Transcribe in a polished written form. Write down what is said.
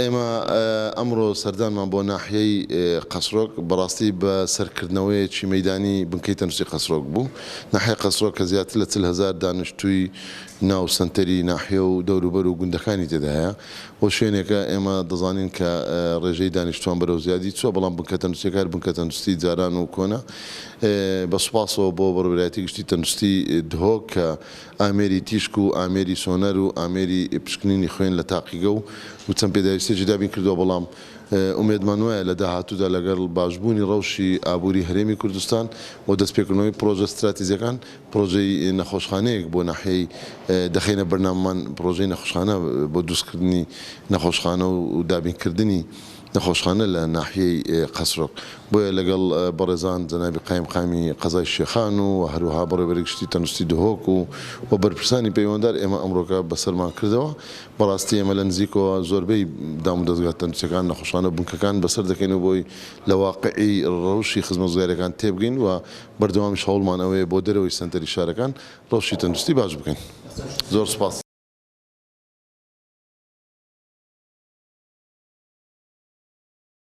ئێمە ئەمڕۆ سەردانمان بۆ ناحیەی قەسرۆک بەڕاستی بە سەرکردنەوەیەکی مەیدانی بنکەی تەندروستی قەسرۆک بوو. ناحیە قەسرۆک کە زیاتر لە 40,000 دانیشتووی ناو سنتەری ناحیە و دەوروبەر و گوندەکانی تێدایە بۆ شوێنێکە ئێمە دەزانین کە ڕێژەی دانیشتوان بەرەو زیادی چووە، بەڵام بنکە تەندروستیەکار بنکە تەندروستی جاران و کۆنا بە سوپاسەوە بۆ بەڕێوەبەرایەتی گشتی تەندروستی دهۆک کە ئامێری تیشک و ئامێری سۆنەر و ئامێری پشکنینی خوێن لە تاقیگە و چەند پێداویستێکی دابین کردووە، بەڵام ئومێدمان وایە لە داهاتوودا لەگەڵ باشبوونی ڕەوشی ئابووری هەرێمی کوردستان بۆ دەستپێکردنەوەی پرۆژە استراتیزیەکان، پرۆژەی نەخۆشخانەیەک بۆ ناحیەی دەخینە بەرنامەمان، پرۆژەی نەخۆشخانە بۆ دروستکردنی نەخۆشخانە و دابینکردنی نەخۆشخانە لە ناحیەی قەسرۆک. بۆیە لەگەڵ بەڕێزان جەنابی قایم قامی قەزای شێخان و هەروەها بەڕێوەبەری گشتی تەندروستی دهۆک و بەرپرسانی پەیوەنددار ئێمە ئەمڕۆکە بەسەرمان کردەوە. بەڕاستی ئێمە لە نزیکەوە زۆربەی دام و دەستگا تەندروستیەکان نەخۆشخانە بنکەکان بەسەر دەکەین و بۆی لە واقعی ڕەوشی خزمەتگوزاریەکان تێبگەین و بەردەوامیش هەوڵمان ئەوەیە بۆ دەرەوەی سەنتەری شارەکان ڕەوشی تەندروستی باش بکەین. زۆر سوپاس.